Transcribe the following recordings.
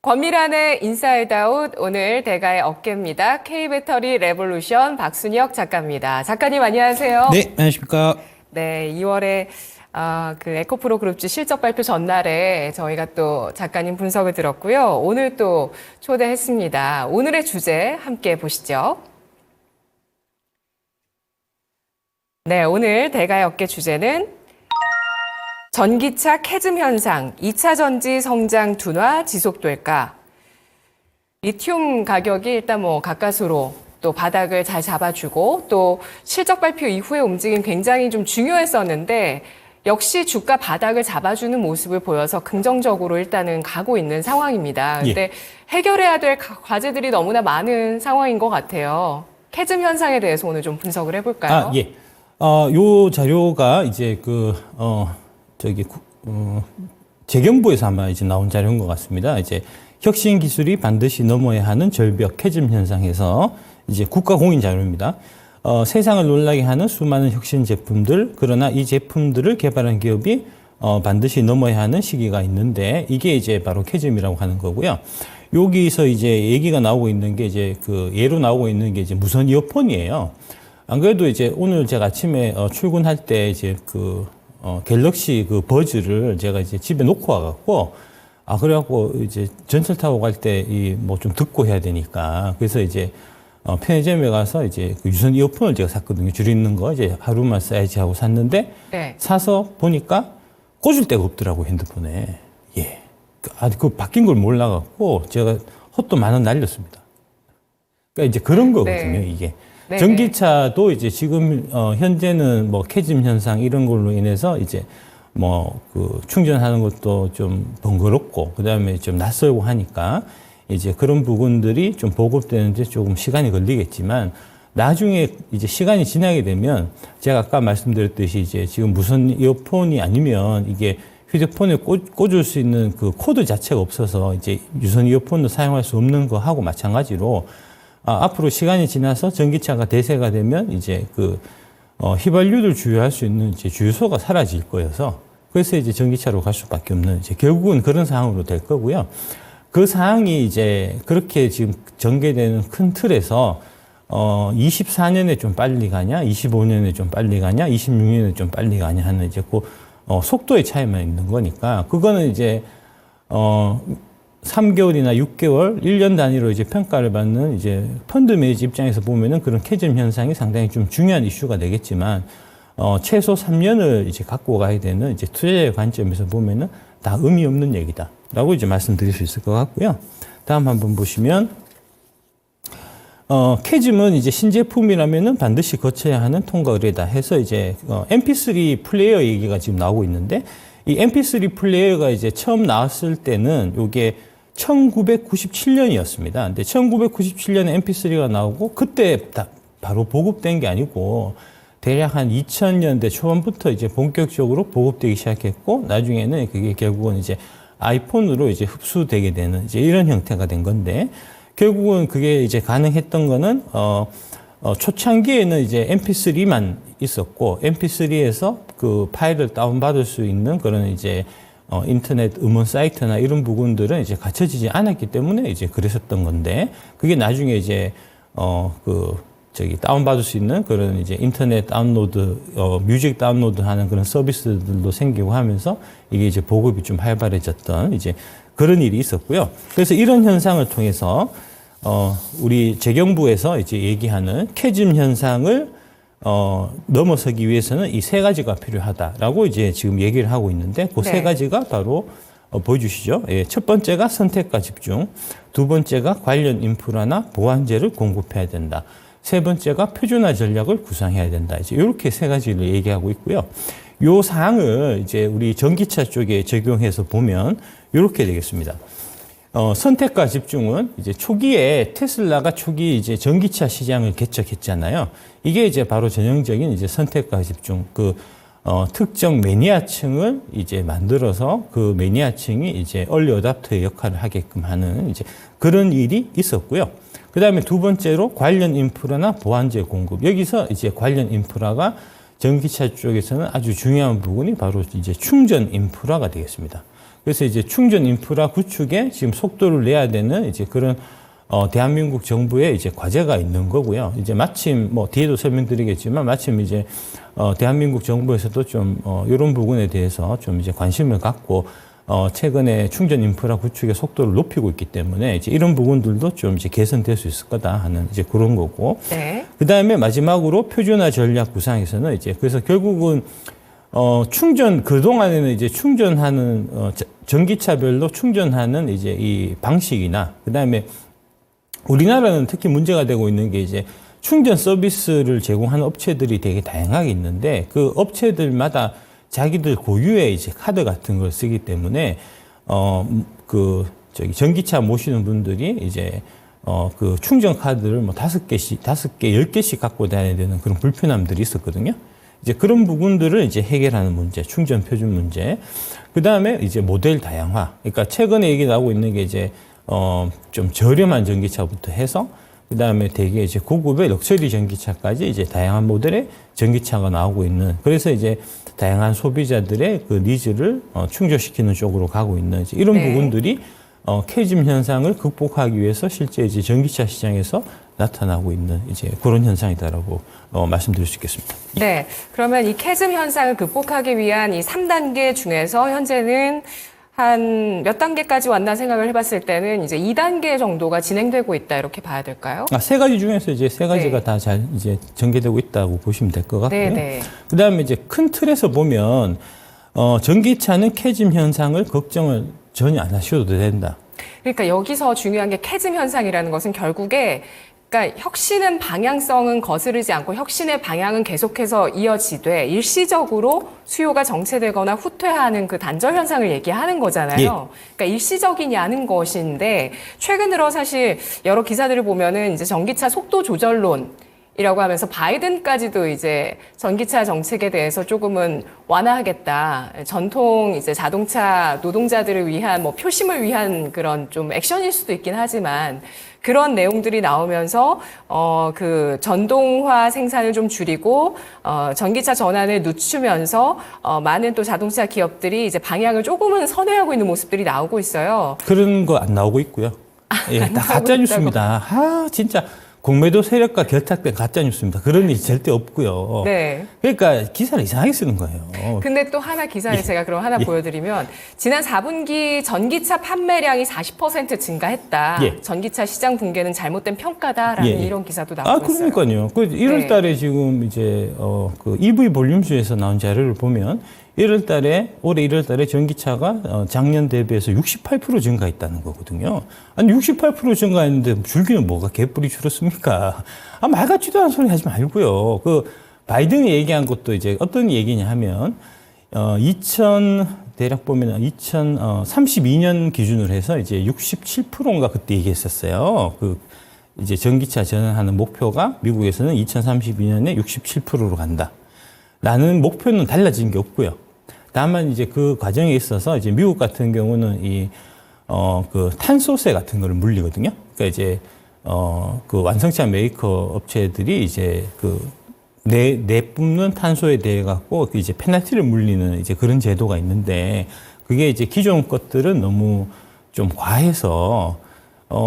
권미란의 인사이드 아웃, 오늘 대가의 어깨입니다. K배터리 레볼루션 박순혁 작가입니다. 작가님 안녕하세요. 네, 안녕하십니까. 네, 2월에 그 에코프로 그룹주 실적 발표 전날에 저희가 또 작가님 분석을 들었고요. 오늘 또 초대했습니다. 오늘의 주제 함께 보시죠. 네, 오늘 대가의 어깨 주제는 전기차 캐즘 현상, 2차 전지 성장 둔화 지속될까? 리튬 가격이 일단 가까스로 또 바닥을 잘 잡아주고 또 실적 발표 이후의 움직임 굉장히 좀 중요했었는데 역시 주가 바닥을 잡아주는 모습을 보여서 긍정적으로 일단은 가고 있는 상황입니다. 근데 해결해야 될 과제들이 너무나 많은 상황인 것 같아요. 캐즘 현상에 대해서 오늘 좀 분석을 해볼까요? 요 자료가 이제 재경부에서 아마 이제 나온 자료인 것 같습니다. 이제 혁신 기술이 반드시 넘어야 하는 절벽 캐즘 현상에서 이제 국가 공인 자료입니다. 세상을 놀라게 하는 수많은 혁신 제품들, 그러나 이 제품들을 개발한 기업이 반드시 넘어야 하는 시기가 있는데 이게 이제 바로 캐즘이라고 하는 거고요. 여기서 이제 얘기가 나오고 있는 게 이제 예로 나오고 있는 게 이제 무선 이어폰이에요. 안 그래도 이제 오늘 제가 아침에 출근할 때 이제 갤럭시 버즈를 제가 이제 집에 놓고 와갖고, 그래갖고 이제 전철 타고 갈 때 좀 듣고 해야 되니까. 그래서 이제 편의점에 가서 이제 유선 이어폰을 제가 샀거든요. 줄 있는 거 이제 하루만 써야지 하고 샀는데, 사서 보니까 꽂을 데가 없더라고, 핸드폰에. 바뀐 걸 몰라갖고 제가 헛도 10,000원 날렸습니다. 그러니까 이제 그런 거거든요, 이게. 네네. 전기차도 이제 지금 현재는 캐즘 현상 이런 걸로 인해서 이제 충전하는 것도 좀 번거롭고 그다음에 좀 낯설고 하니까 이제 그런 부분들이 좀 보급되는데 조금 시간이 걸리겠지만 나중에 이제 시간이 지나게 되면 제가 아까 말씀드렸듯이 이제 지금 무선 이어폰이 아니면 이게 휴대폰에 꽂을 수 있는 그 코드 자체가 없어서 이제 유선 이어폰도 사용할 수 없는 거하고 마찬가지로 앞으로 시간이 지나서 전기차가 대세가 되면 이제 휘발유를 주유할 수 있는 이제 주유소가 사라질 거여서 그래서 이제 전기차로 갈 수밖에 없는 이제 결국은 그런 상황으로 될 거고요. 그 상황이 이제 그렇게 지금 전개되는 큰 틀에서 24년에 좀 빨리 가냐, 25년에 좀 빨리 가냐, 26년에 좀 빨리 가냐 하는 이제 속도의 차이만 있는 거니까 그거는 이제 3개월이나 6개월, 1년 단위로 이제 평가를 받는 이제 펀드 매니저 입장에서 보면은 그런 캐즘 현상이 상당히 좀 중요한 이슈가 되겠지만, 최소 3년을 이제 갖고 가야 되는 이제 투자자의 관점에서 보면은 다 의미 없는 얘기다라고 이제 말씀드릴 수 있을 것 같고요. 다음 한번 보시면, 캐즘은 이제 신제품이라면은 반드시 거쳐야 하는 통과 의뢰다 해서 이제, MP3 플레이어 얘기가 지금 나오고 있는데, 이 MP3 플레이어가 이제 처음 나왔을 때는 요게 1997년이었습니다. 근데 1997년에 MP3가 나오고 그때 바로 보급된 게 아니고 대략 한 2000년대 초반부터 이제 본격적으로 보급되기 시작했고 나중에는 그게 결국은 이제 아이폰으로 이제 흡수되게 되는 이제 이런 형태가 된 건데 결국은 그게 이제 가능했던 거는 초창기에는 이제 MP3만 있었고 MP3에서 그 파일을 다운받을 수 있는 그런 이제 인터넷 음원 사이트나 이런 부분들은 이제 갖춰지지 않았기 때문에 이제 그랬었던 건데 그게 나중에 이제 다운받을 수 있는 그런 이제 인터넷 다운로드, 뮤직 다운로드 하는 그런 서비스들도 생기고 하면서 이게 이제 보급이 좀 활발해졌던 이제 그런 일이 있었고요. 그래서 이런 현상을 통해서 우리 재경부에서 이제 얘기하는 캐즘 현상을 넘어서기 위해서는 이 세 가지가 필요하다라고 이제 지금 얘기를 하고 있는데 그 세 가지가 바로 보여주시죠. 첫 번째가 선택과 집중, 두 번째가 관련 인프라나 보완제를 공급해야 된다. 세 번째가 표준화 전략을 구상해야 된다. 이제 이렇게 세 가지를 얘기하고 있고요. 요 사항을 이제 우리 전기차 쪽에 적용해서 보면 이렇게 되겠습니다. 선택과 집중은 이제 초기에 테슬라가 초기 이제 전기차 시장을 개척했잖아요. 이게 이제 바로 전형적인 이제 선택과 집중, 특정 매니아층을 이제 만들어서 그 매니아층이 이제 얼리 어답터의 역할을 하게끔 하는 이제 그런 일이 있었고요. 그다음에 두 번째로 관련 인프라나 보완제 공급. 여기서 이제 관련 인프라가 전기차 쪽에서는 아주 중요한 부분이 바로 이제 충전 인프라가 되겠습니다. 그래서 이제 충전 인프라 구축에 지금 속도를 내야 되는 이제 그런 대한민국 정부의 이제 과제가 있는 거고요. 이제 마침 뭐 뒤에도 설명드리겠지만 마침 이제 대한민국 정부에서도 좀 이런 부분에 대해서 좀 이제 관심을 갖고 최근에 충전 인프라 구축의 속도를 높이고 있기 때문에 이제 이런 부분들도 좀 이제 개선될 수 있을 거다 하는 이제 그런 거고. 네. 그 다음에 마지막으로 표준화 전략 구상에서는 이제 그래서 결국은 충전 그동안에는 이제 충전하는 전기차별로 충전하는 이제 이 방식이나 그 다음에 우리나라는 특히 문제가 되고 있는 게 이제 충전 서비스를 제공하는 업체들이 되게 다양하게 있는데 그 업체들마다 자기들 고유의 이제 카드 같은 걸 쓰기 때문에 전기차 모시는 분들이 이제 그 충전 카드를 뭐 5개, 10개씩 갖고 다녀야 되는 그런 불편함들이 있었거든요. 이제 그런 부분들을 이제 해결하는 문제, 충전 표준 문제. 그 다음에 이제 모델 다양화. 그러니까 최근에 얘기 나오고 있는 게 이제 좀 저렴한 전기차부터 해서 그 다음에 되게 이제 고급의 럭셔리 전기차까지 이제 다양한 모델의 전기차가 나오고 있는. 그래서 이제 다양한 소비자들의 그 니즈를 충족시키는 쪽으로 가고 있는 이제 이런 네. 부분들이 캐즘 현상을 극복하기 위해서 실제 이제 전기차 시장에서 나타나고 있는 이제 그런 현상이다라고 말씀드릴 수 있겠습니다. 네. 그러면 이 캐즘 현상을 극복하기 위한 이 3단계 중에서 현재는 한 몇 단계까지 왔나 생각을 해봤을 때는 이제 2단계 정도가 진행되고 있다 이렇게 봐야 될까요? 세 가지 중에서 이제 세 가지가 네. 다 잘 이제 전개되고 있다고 보시면 될 것 같고요. 네. 그다음에 이제 큰 틀에서 보면 전기차는 캐즘 현상을 걱정을 전혀 안 하셔도 된다. 그러니까 여기서 중요한 게 캐즘 현상이라는 것은 결국에 그러니까 혁신은 방향성은 거스르지 않고 혁신의 방향은 계속해서 이어지되 일시적으로 수요가 정체되거나 후퇴하는 그 단절 현상을 얘기하는 거잖아요. 예. 그러니까 일시적이냐는 것인데 최근 들어 사실 여러 기사들을 보면은 이제 전기차 속도 조절론 이라고 하면서 바이든까지도 이제 전기차 정책에 대해서 조금은 완화하겠다. 전통 이제 자동차 노동자들을 위한 뭐 표심을 위한 그런 좀 액션일 수도 있긴 하지만 그런 내용들이 나오면서 그 전동화 생산을 좀 줄이고 전기차 전환을 늦추면서 많은 또 자동차 기업들이 이제 방향을 조금은 선회하고 있는 모습들이 나오고 있어요. 그런 거 안 나오고 있고요. 예, 다 가짜 뉴스입니다. 진짜 공매도 세력과 결탁된 가짜 뉴스입니다. 그런 일이 절대 없고요. 네. 그러니까 기사를 이상하게 쓰는 거예요. 근데 또 하나 기사를 제가 그럼 하나 보여드리면 지난 4분기 전기차 판매량이 40% 증가했다. 예. 전기차 시장 붕괴는 잘못된 평가다라는 이런 기사도 나오고 있어요. 그러니까요. 그 1월 달에 지금 이제 그 EV 볼륨주에서 나온 자료를 보면 1월 달에 올해 1월 달에 전기차가 작년 대비해서 68% 증가했다는 거거든요. 아니 68% 증가했는데 줄기는 뭐가 개뿔이 줄었습니까? 말 같지도 않은 소리 하지 말고요. 그 바이든이 얘기한 것도 이제 어떤 얘기냐 하면 대략 보면 2032년 기준으로 해서 이제 67%인가 그때 얘기했었어요. 그 이제 전기차 전환하는 목표가 미국에서는 2032년에 67%로 간다. 라는 목표는 달라진 게 없고요. 다만 이제 그 과정에 있어서 이제 미국 같은 경우는 그 탄소세 같은 거를 물리거든요. 그러니까 이제 그 완성차 메이커 업체들이 이제 내뿜는 탄소에 대해 갖고 이제 페널티를 물리는 이제 그런 제도가 있는데 그게 이제 기존 것들은 너무 좀 과해서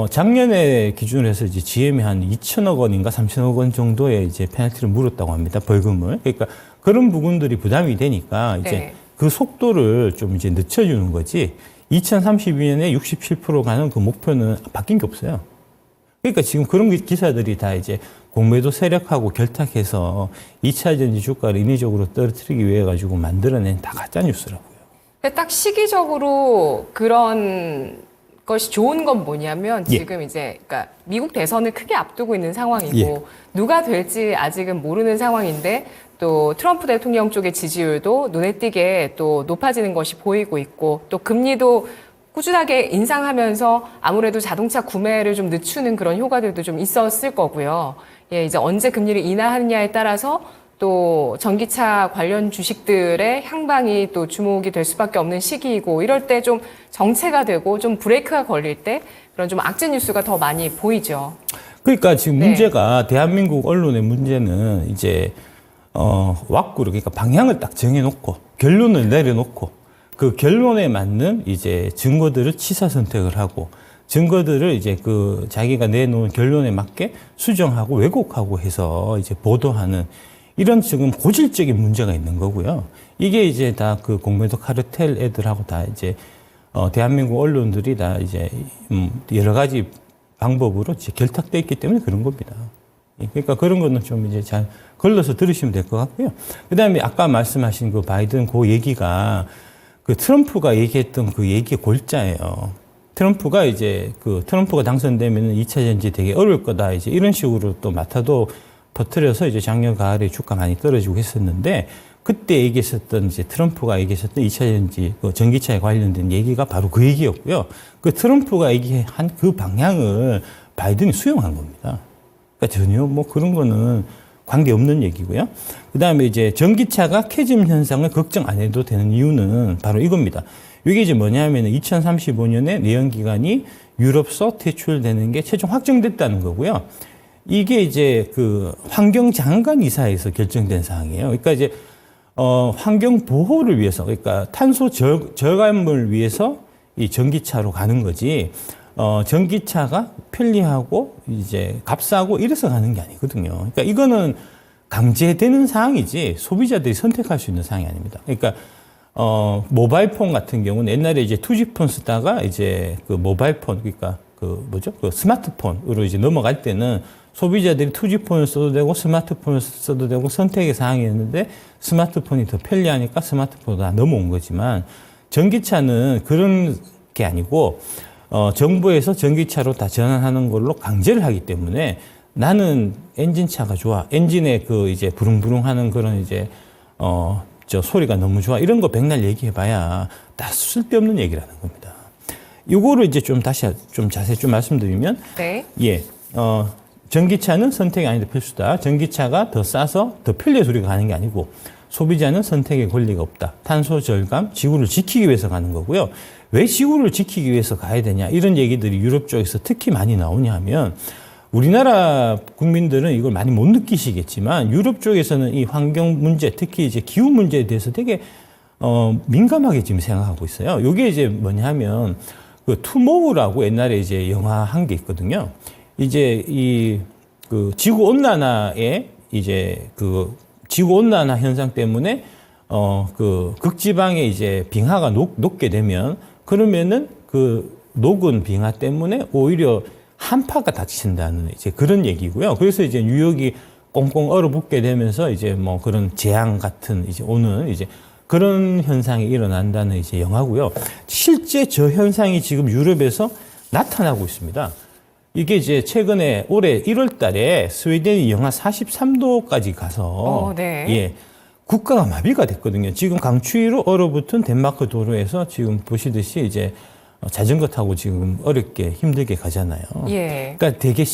작년에 기준으로 해서 이제 GM이 한 2천억 원인가 3천억 원 정도의 이제 페널티를 물었다고 합니다. 벌금을. 그러니까 그런 부분들이 부담이 되니까 이제 네. 그 속도를 좀 이제 늦춰주는 거지 2032년에 67% 가는 그 목표는 바뀐 게 없어요. 그러니까 지금 그런 기사들이 다 이제 공매도 세력하고 결탁해서 2차 전지 주가를 인위적으로 떨어뜨리기 위해 가지고 만들어낸 다 가짜 뉴스라고요. 근데 딱 시기적으로 그런 것이 좋은 건 뭐냐면 지금 이제 그러니까 미국 대선을 크게 앞두고 있는 상황이고 누가 될지 아직은 모르는 상황인데 또 트럼프 대통령 쪽의 지지율도 눈에 띄게 또 높아지는 것이 보이고 있고 또 금리도 꾸준하게 인상하면서 아무래도 자동차 구매를 좀 늦추는 그런 효과들도 좀 있었을 거고요. 이제 언제 금리를 인하하느냐에 따라서 또 전기차 관련 주식들의 향방이 또 주목이 될 수밖에 없는 시기이고 이럴 때 좀 정체가 되고 좀 브레이크가 걸릴 때 그런 좀 악재 뉴스가 더 많이 보이죠. 그러니까 지금 네. 문제가 대한민국 언론의 문제는 이제 왁구를 그러니까 방향을 딱 정해놓고 결론을 내려놓고 그 결론에 맞는 이제 증거들을 취사 선택을 하고 증거들을 이제 그 자기가 내놓은 결론에 맞게 수정하고 왜곡하고 해서 이제 보도하는 이런 지금 고질적인 문제가 있는 거고요. 이게 이제 다 그 공매도 카르텔 애들하고 다 이제 대한민국 언론들이 다 이제 여러 가지 방법으로 이제 결탁돼 있기 때문에 그런 겁니다. 그러니까 그런 거는 좀 이제 잘 걸러서 들으시면 될 것 같고요. 그 다음에 아까 말씀하신 그 바이든 그 얘기가 그 트럼프가 얘기했던 그 얘기의 골자예요. 트럼프가 이제 그 트럼프가 당선되면 2차 전지 되게 어려울 거다. 이제 이런 식으로 또 마타도 퍼뜨려서 이제 작년 가을에 주가 많이 떨어지고 했었는데 그때 얘기했었던 이제 트럼프가 얘기했었던 2차 전지 그 전기차에 관련된 얘기가 바로 그 얘기였고요. 그 트럼프가 얘기한 그 방향을 바이든이 수용한 겁니다. 그러니까 전혀 뭐 그런 거는 관계없는 얘기고요. 그 다음에 이제 전기차가 캐즘 현상을 걱정 안 해도 되는 이유는 바로 이겁니다. 이게 이제 뭐냐면 2035년에 내연기관이 유럽서 퇴출되는 게 최종 확정됐다는 거고요. 이게 이제 그 환경장관 이사에서 결정된 사항이에요. 그러니까 이제 환경 보호를 위해서, 그러니까 탄소 절감을 위해서 이 전기차로 가는 거지. 전기차가 편리하고 이제 값싸고 이래서 가는 게 아니거든요. 그러니까 이거는 강제되는 사항이지 소비자들이 선택할 수 있는 사항이 아닙니다. 그러니까 모바일 폰 같은 경우는 옛날에 이제 투지폰 쓰다가 이제 그 모바일 폰, 그러니까 그 뭐죠? 그 스마트폰으로 이제 넘어갈 때는 소비자들이 투지폰을 써도 되고 스마트폰을 써도 되고 선택의 사항이었는데 스마트폰이 더 편리하니까 스마트폰으로 다 넘어온 거지만 전기차는 그런 게 아니고 정부에서 전기차로 다 전환하는 걸로 강제를 하기 때문에 나는 엔진차가 좋아. 엔진에 그 이제 부릉부릉 하는 그런 이제 저 소리가 너무 좋아. 이런 거 백날 얘기해봐야 다 쓸데없는 얘기라는 겁니다. 요거를 이제 좀 다시 좀 자세히 좀 말씀드리면 네. 예. 전기차는 선택이 아니다 필수다. 전기차가 더 싸서 더 편리해서 우리가 가는 게 아니고 소비자는 선택의 권리가 없다. 탄소 절감, 지구를 지키기 위해서 가는 거고요. 왜 지구를 지키기 위해서 가야 되냐 이런 얘기들이 유럽 쪽에서 특히 많이 나오냐 하면 우리나라 국민들은 이걸 많이 못 느끼시겠지만 유럽 쪽에서는 이 환경 문제, 특히 이제 기후 문제에 대해서 되게 민감하게 지금 생각하고 있어요. 이게 이제 뭐냐면 그 투모우라고 옛날에 이제 영화 한 게 있거든요. 이제 그 지구 온난화에 이제 그 지구 온난화 현상 때문에 그 극지방에 이제 빙하가 녹게 되면 그러면은 그 녹은 빙하 때문에 오히려 한파가 닥친다는 이제 그런 얘기고요. 그래서 이제 뉴욕이 꽁꽁 얼어붙게 되면서 이제 뭐 그런 재앙 같은 이제 오는 이제 그런 현상이 일어난다는 이제 영화고요. 실제 저 현상이 지금 유럽에서 나타나고 있습니다. 이게 이제 최근에 올해 1월 달에 스웨덴이 영하 43도까지 가서 네. 예. 국가가 마비가 됐거든요. 지금 강추위로 얼어붙은 덴마크 도로에서 지금 보시듯이 이제 자전거 타고 지금 어렵게 힘들게 가잖아요. 예. 그러니까 되게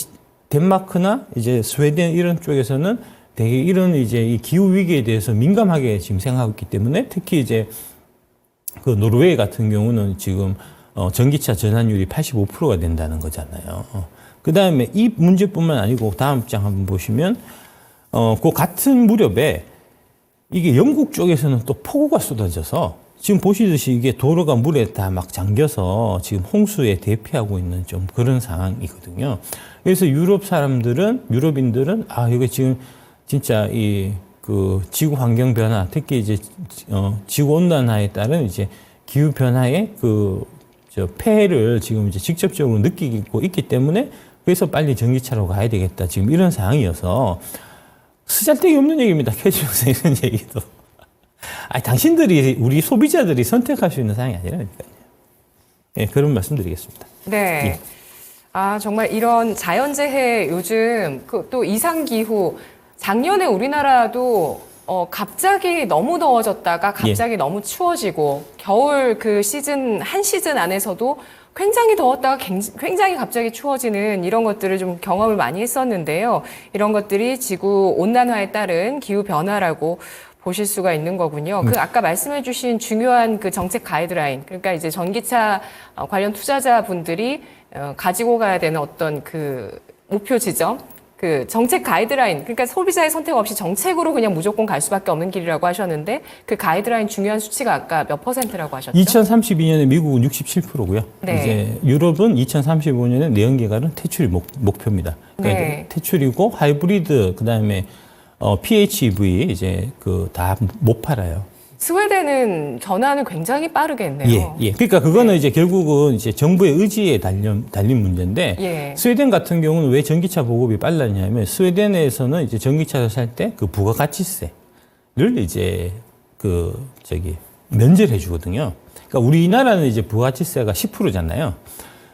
덴마크나 이제 스웨덴 이런 쪽에서는 되게 이런 이제 이 기후 위기에 대해서 민감하게 지금 생각하고 있기 때문에 특히 이제 그 노르웨이 같은 경우는 지금 전기차 전환율이 85%가 된다는 거잖아요. 그 다음에 이 문제뿐만 아니고 다음 장 한번 보시면 그 같은 무렵에 이게 영국 쪽에서는 또 폭우가 쏟아져서 지금 보시듯이 이게 도로가 물에 다 막 잠겨서 지금 홍수에 대피하고 있는 좀 그런 상황이거든요. 그래서 유럽인들은 이거 지금 진짜 그 지구 환경 변화, 특히 이제 지구 온난화에 따른 이제 기후 변화의 폐해를 지금 이제 직접적으로 느끼고 있기 때문에 그래서 빨리 전기차로 가야 되겠다. 지금 이런 상황이어서 쓰잘데기 없는 얘기입니다. 캐주면서 이런 얘기도. 당신들이, 우리 소비자들이 선택할 수 있는 상황이 아니라니까요. 예, 그런 말씀 드리겠습니다. 네. 정말 이런 자연재해 요즘 또 이상기후 작년에 우리나라도 갑자기 너무 더워졌다가 갑자기 너무 추워지고 겨울 그 한 시즌 안에서도 굉장히 더웠다가 굉장히 갑자기 추워지는 이런 것들을 좀 경험을 많이 했었는데요. 이런 것들이 지구 온난화에 따른 기후 변화라고 보실 수가 있는 거군요. 그 아까 말씀해 주신 중요한 그 정책 가이드라인, 그러니까 이제 전기차 관련 투자자분들이 가지고 가야 되는 어떤 그 목표 지점, 그 정책 가이드라인, 그러니까 소비자의 선택 없이 정책으로 그냥 무조건 갈 수밖에 없는 길이라고 하셨는데 그 가이드라인 중요한 수치가 아까 몇 %라고 하셨죠? 2032년에 미국은 67%고요. 네. 이제 유럽은 2035년에 내연기관은 퇴출이 목표입니다. 그러니까 네. 이제 퇴출이고 하이브리드 그다음에 PHEV 이제 그 다 못 팔아요. 스웨덴은 전환은 굉장히 빠르겠네요. 예. 그러니까 그거는 이제 결국은 이제 정부의 의지에 달린 문제인데 예. 스웨덴 같은 경우는 왜 전기차 보급이 빨랐냐면 스웨덴에서는 이제 전기차를 살 때 그 부가가치세를 이제 면제를 해주거든요. 그러니까 우리나라는 이제 부가가치세가 10%잖아요.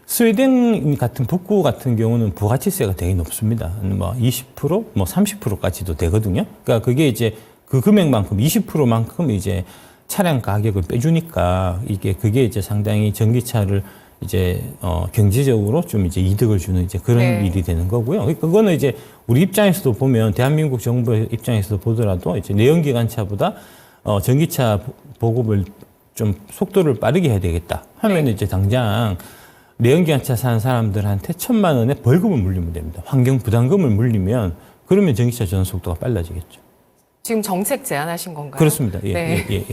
스웨덴 같은 북부 같은 경우는 부가가치세가 되게 높습니다. 뭐 20%, 뭐 30%까지도 되거든요. 그러니까 그게 이제 그 금액만큼 20%만큼 이제 차량 가격을 빼주니까 그게 이제 상당히 전기차를 이제 경제적으로 좀 이제 이득을 주는 이제 그런 네. 일이 되는 거고요. 그러니까 그거는 이제 우리 입장에서도 보면 대한민국 정부의 입장에서도 보더라도 이제 내연기관차보다 전기차 보급을 좀 속도를 빠르게 해야 되겠다 하면 이제 당장 내연기관차 사는 사람들한테 1,000만 원의 벌금을 물리면 됩니다. 환경 부담금을 물리면 그러면 전기차 전환 속도가 빨라지겠죠. 지금 정책 제안하신 건가요? 그렇습니다. 예. 네.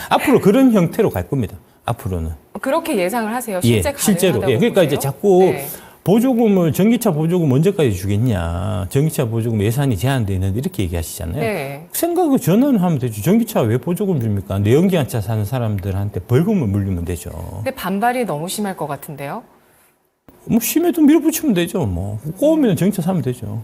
앞으로 그런 형태로 갈 겁니다. 앞으로는. 그렇게 예상을 하세요? 실제 실제로. 가능하다고 그러니까 보세요? 이제 자꾸 네. 보조금을 전기차 보조금 언제까지 주겠냐. 전기차 보조금 예산이 제한돼 있는데 이렇게 얘기하시잖아요. 네. 생각을 전환을 하면 되죠. 전기차 왜 보조금 줍니까? 내연기관차 사는 사람들한테 벌금을 물리면 되죠. 근데 반발이 너무 심할 것 같은데요? 뭐 심해도 밀어붙이면 되죠. 뭐 꼬우면 전기차 사면 되죠.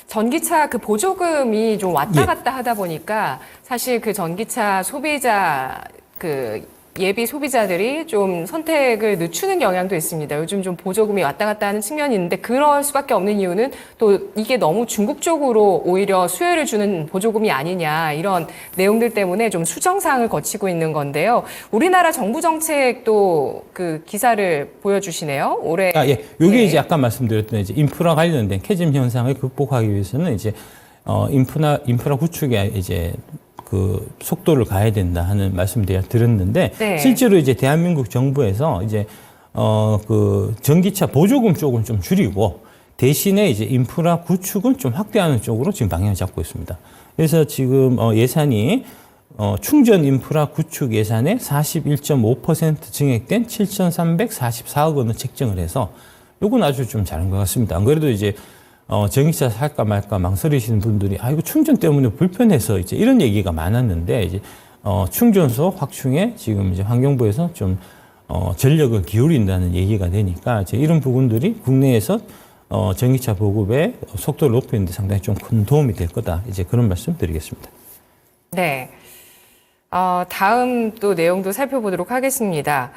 전기차 그 보조금이 좀 왔다 예. 갔다 하다 보니까 사실 그 전기차 소비자 그 예비 소비자들이 좀 선택을 늦추는 경향도 있습니다. 요즘 좀 보조금이 왔다 갔다 하는 측면이 있는데 그럴 수밖에 없는 이유는 또 이게 너무 중국 쪽으로 오히려 수혜를 주는 보조금이 아니냐 이런 내용들 때문에 좀 수정사항을 거치고 있는 건데요. 우리나라 정부 정책도 그 기사를 보여주시네요. 올해. 요게 예. 이제 아까 말씀드렸던 이제 인프라 관련된 캐즘 현상을 극복하기 위해서는 이제 인프라 구축에 이제 그 속도를 가야 된다 하는 말씀 드렸는데 네. 실제로 이제 대한민국 정부에서 이제 그 전기차 보조금 쪽은 좀 줄이고 대신에 이제 인프라 구축은 좀 확대하는 쪽으로 지금 방향을 잡고 있습니다. 그래서 지금 예산이 충전 인프라 구축 예산의 41.5% 증액된 7,344억 원을 책정을 해서 요건 아주 좀 잘한 것 같습니다. 안 그래도 이제 전기차 살까 말까 망설이시는 분들이 이거 충전 때문에 불편해서 이제 이런 얘기가 많았는데 이제 충전소 확충에 지금 이제 환경부에서 좀 전력을 기울인다는 얘기가 되니까 이제 이런 부분들이 국내에서 전기차 보급의 속도를 높이는 데 상당히 좀 큰 도움이 될 거다. 이제 그런 말씀 드리겠습니다. 네. 다음 또 내용도 살펴보도록 하겠습니다.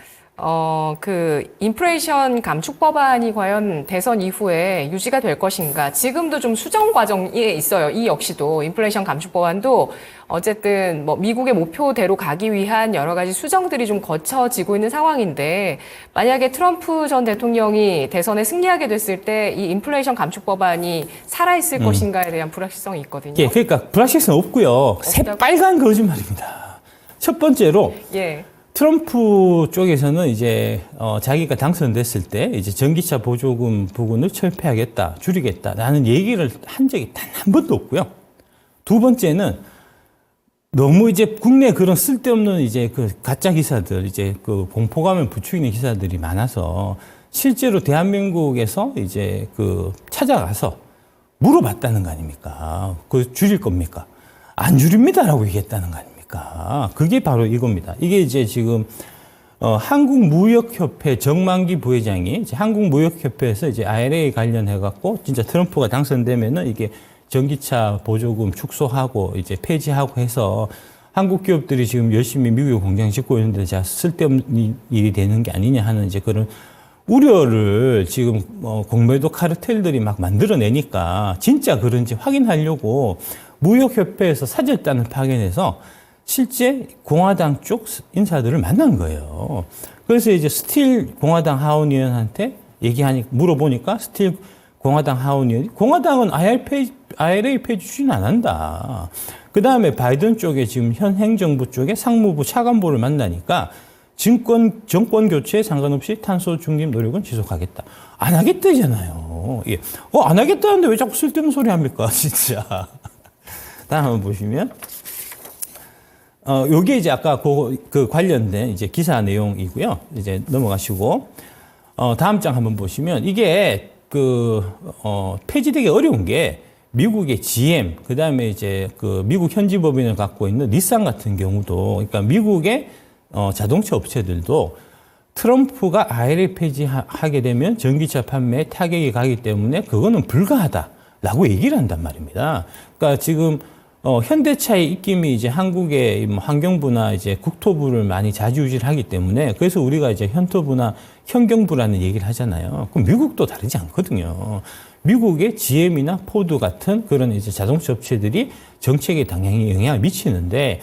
그 인플레이션 감축 법안이 과연 대선 이후에 유지가 될 것인가? 지금도 좀 수정 과정에 있어요. 이 역시도 인플레이션 감축 법안도 어쨌든 뭐 미국의 목표대로 가기 위한 여러 가지 수정들이 좀 거쳐지고 있는 상황인데 만약에 트럼프 전 대통령이 대선에 승리하게 됐을 때 이 인플레이션 감축 법안이 살아있을 것인가에 대한 불확실성이 있거든요. 예, 그러니까 불확실성 없고요. 새빨간 거짓말입니다. 첫 번째로 예. 트럼프 쪽에서는 이제 자기가 당선됐을 때 이제 전기차 보조금 부분을 철폐하겠다, 줄이겠다라는 얘기를 한 적이 단 한 번도 없고요. 두 번째는 너무 이제 국내 그런 쓸데없는 이제 그 가짜 기사들, 이제 그 공포감을 부추기는 기사들이 많아서 실제로 대한민국에서 이제 그 찾아가서 물어봤다는 거 아닙니까? 그 줄일 겁니까? 안 줄입니다라고 얘기했다는 거 아닙니까? 그게 바로 이겁니다. 이게 이제 지금 한국무역협회 정만기 부회장이 이제 한국무역협회에서 이제 IRA 관련해 갖고 진짜 트럼프가 당선되면은 이게 전기차 보조금 축소하고 이제 폐지하고 해서 한국 기업들이 지금 열심히 미국에 공장 짓고 있는데 자 쓸데없는 일이 되는 게 아니냐 하는 이제 그런 우려를 지금 공매도 카르텔들이 막 만들어내니까 진짜 그런지 확인하려고 무역협회에서 사절단을 파견해서 실제 공화당 쪽 인사들을 만난 거예요. 그래서 이제 스틸 공화당 하원의원한테 물어보니까 스틸 공화당 하원의원이 공화당은 IRA 폐지 추진 안 한다. 그 다음에 바이든 쪽에 지금 현 행정부 쪽에 상무부 차관보를 만나니까 정권 교체에 상관없이 탄소 중립 노력은 지속하겠다. 안 하겠다잖아요. 거예요. 예. 안 하겠다는데 왜 자꾸 쓸데없는 소리 합니까? 진짜. 다음 한번 보시면. 요게 이제 아까 그 관련된 이제 기사 내용이고요. 이제 넘어가시고. 다음 장 한번 보시면 이게 폐지되기 어려운 게 미국의 GM, 그 다음에 이제 미국 현지 법인을 갖고 있는 닛산 같은 경우도, 그러니까 미국의 자동차 업체들도 트럼프가 IRA 폐지하게 되면 전기차 판매에 타격이 가기 때문에 그거는 불가하다라고 얘기를 한단 말입니다. 그러니까 지금 현대차의 입김이 이제 한국의 환경부나 이제 국토부를 많이 좌지우지를 하기 때문에 그래서 우리가 이제 현토부나 현경부라는 얘기를 하잖아요. 그럼 미국도 다르지 않거든요. 미국의 GM이나 포드 같은 그런 이제 자동차 업체들이 정책에 당연히 영향을 미치는데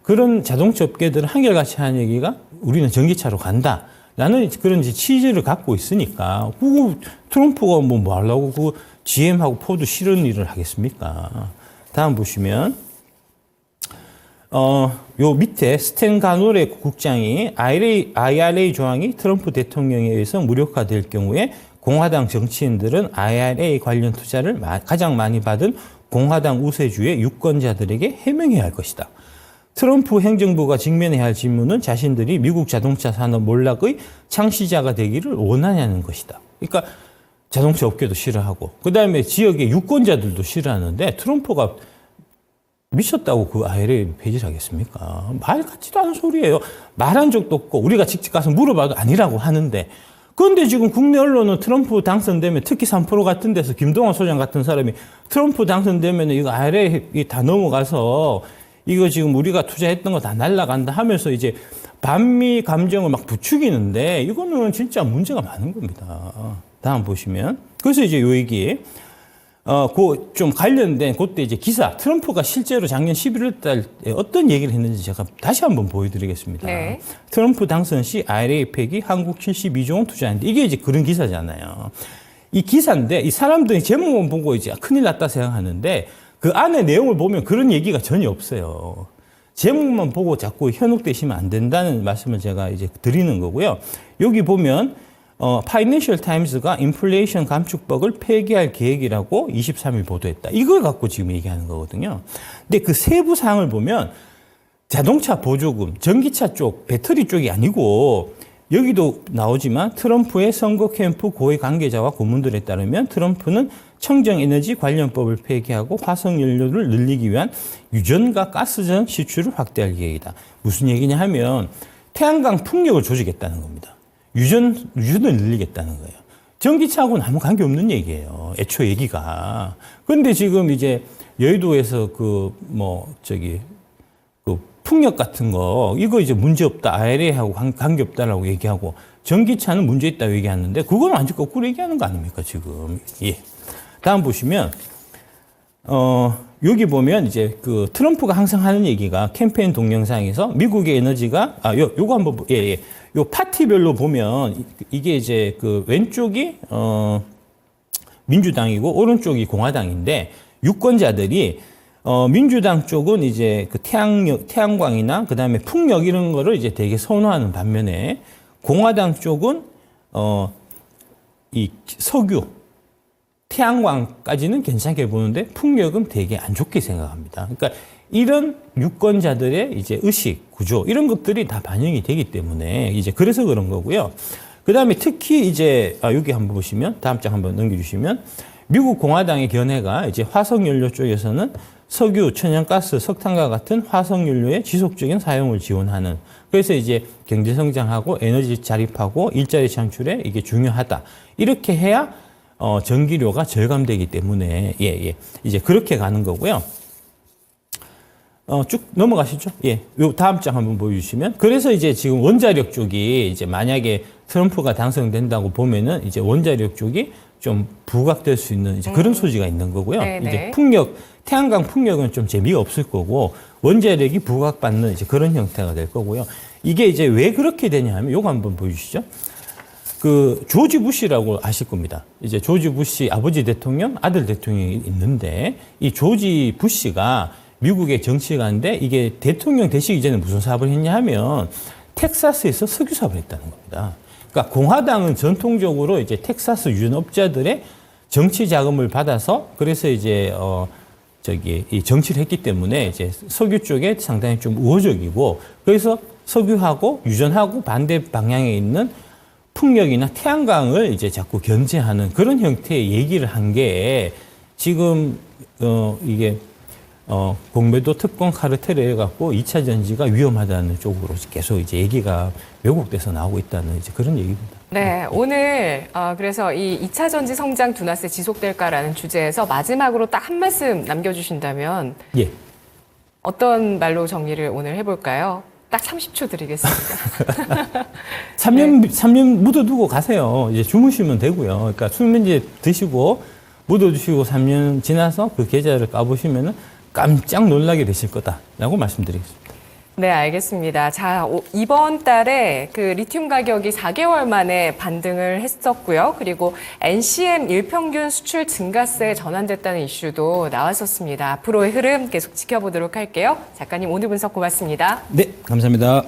그런 자동차 업계들은 한결같이 하는 얘기가 우리는 전기차로 간다라는 그런 이제 취지를 갖고 있으니까 그거 트럼프가 뭐 하려고 그 GM하고 포드 싫은 일을 하겠습니까? 다음 보시면 요 밑에 스탠 가노레 국장이 IRA 조항이 트럼프 대통령에 의해서 무력화될 경우에 공화당 정치인들은 IRA 관련 투자를 가장 많이 받은 공화당 우세주의 유권자들에게 해명해야 할 것이다. 트럼프 행정부가 직면해야 할 질문은 자신들이 미국 자동차 산업 몰락의 창시자가 되기를 원하냐는 것이다. 그러니까 자동차 업계도 싫어하고 그다음에 지역의 유권자들도 싫어하는데 트럼프가 미쳤다고 그 IRA 폐지를 하겠습니까? 말 같지도 않은 소리예요. 말한 적도 없고 우리가 직접 가서 물어봐도 아니라고 하는데 그런데 지금 국내 언론은 트럼프 당선되면 특히 3프로 같은 데서 김동완 소장 같은 사람이 트럼프 당선되면 이거 IRA 다 넘어가서 이거 지금 우리가 투자했던 거 다 날라간다 하면서 이제 반미 감정을 막 부추기는데 이거는 진짜 문제가 많은 겁니다. 다음 보시면. 그래서 이제 요 얘기, 좀 관련된 그때 이제 기사, 트럼프가 실제로 작년 11월 달에 어떤 얘기를 했는지 제가 다시 한번 보여드리겠습니다. 네. 트럼프 당선 시 IRA 폐기 한국 72조 원 투자했는데 이게 이제 그런 기사잖아요. 이 기사인데 이 사람들이 제목만 보고 이제 큰일 났다 생각하는데 그 안에 내용을 보면 그런 얘기가 전혀 없어요. 제목만 보고 자꾸 현혹되시면 안 된다는 말씀을 제가 이제 드리는 거고요. 여기 보면 파이낸셜 타임스가 인플레이션 감축법을 폐기할 계획이라고 23일 보도했다. 이걸 갖고 지금 얘기하는 거거든요. 근데 그 세부 사항을 보면 자동차 보조금, 전기차 쪽, 배터리 쪽이 아니고 여기도 나오지만 트럼프의 선거 캠프 고위 관계자와 고문들에 따르면 트럼프는 청정에너지 관련법을 폐기하고 화석연료를 늘리기 위한 유전과 가스전 시추를 확대할 계획이다. 무슨 얘기냐 하면 태양광 풍력을 조지겠다는 겁니다. 유전을 늘리겠다는 거예요. 전기차하고는 아무 관계없는 얘기예요. 애초 얘기가. 그런데 지금 이제 여의도에서 풍력 같은 거, 이거 이제 문제없다. IRA하고 관계없다라고 얘기하고, 전기차는 문제있다고 얘기하는데, 그건 완전 거꾸로 얘기하는 거 아닙니까, 지금. 예. 다음 보시면, 여기 보면 이제 트럼프가 항상 하는 얘기가 캠페인 동영상에서 미국의 에너지가, 요거 한번, 예. 요 파티별로 보면, 이게 이제 왼쪽이, 민주당이고, 오른쪽이 공화당인데, 유권자들이 민주당 쪽은 이제 태양광이나 그 다음에 풍력 이런 거를 이제 되게 선호하는 반면에 공화당 쪽은 이 석유, 태양광까지는 괜찮게 보는데 풍력은 되게 안 좋게 생각합니다. 그러니까 이런 유권자들의 이제 의식, 구조 이런 것들이 다 반영이 되기 때문에 이제 그래서 그런 거고요. 그 다음에 특히 이제 여기 한번 보시면 다음 장 한번 넘겨주시면 미국 공화당의 견해가 이제 화석연료 쪽에서는 석유, 천연가스, 석탄과 같은 화석연료의 지속적인 사용을 지원하는 그래서 이제 경제성장하고 에너지 자립하고 일자리 창출에 이게 중요하다. 이렇게 해야 전기료가 절감되기 때문에 이제 그렇게 가는 거고요. 쭉 넘어가시죠. 예. 요 다음 장 한번 보여주시면 그래서 이제 지금 원자력 쪽이 이제 만약에 트럼프가 당선된다고 보면은 이제 원자력 쪽이 좀 부각될 수 있는 이제 그런 소지가 있는 거고요. 네네. 이제 풍력, 태양광 풍력은 좀 재미가 없을 거고 원자력이 부각받는 이제 그런 형태가 될 거고요. 이게 이제 왜 그렇게 되냐 하면 요거 한번 보여주시죠. 조지 부시라고 아실 겁니다. 이제 조지 부시 아버지 대통령, 아들 대통령이 있는데 이 조지 부시가 미국의 정치가인데 이게 대통령 되시기 전에 무슨 사업을 했냐 하면 텍사스에서 석유 사업을 했다는 겁니다. 그러니까 공화당은 전통적으로 이제 텍사스 유전업자들의 정치 자금을 받아서 그래서 이제 이 정치를 했기 때문에 이제 석유 쪽에 상당히 좀 우호적이고 그래서 석유하고 유전하고 반대 방향에 있는 풍력이나 태양광을 이제 자꾸 견제하는 그런 형태의 얘기를 한 게 지금 이게 공매도 특권 카르텔을 해갖고 2차 전지가 위험하다는 쪽으로 계속 이제 얘기가 왜곡돼서 나오고 있다는 이제 그런 얘기입니다. 네, 오늘 그래서 이 2차 전지 성장 둔화세 지속될까라는 주제에서 마지막으로 딱 한 말씀 남겨주신다면 예. 어떤 말로 정리를 오늘 해볼까요? 딱 30초 드리겠습니다. 3년 묻어두고 가세요. 이제 주무시면 되고요. 그러니까 수면제 드시고 묻어두시고 3년 지나서 그 계좌를 까보시면은 깜짝 놀라게 되실 거다라고 말씀드리겠습니다. 네, 알겠습니다. 자, 이번 달에 그 리튬 가격이 4개월 만에 반등을 했었고요. 그리고 NCM 일평균 수출 증가세에 전환됐다는 이슈도 나왔었습니다. 앞으로의 흐름 계속 지켜보도록 할게요. 작가님, 오늘 분석 고맙습니다. 네, 감사합니다.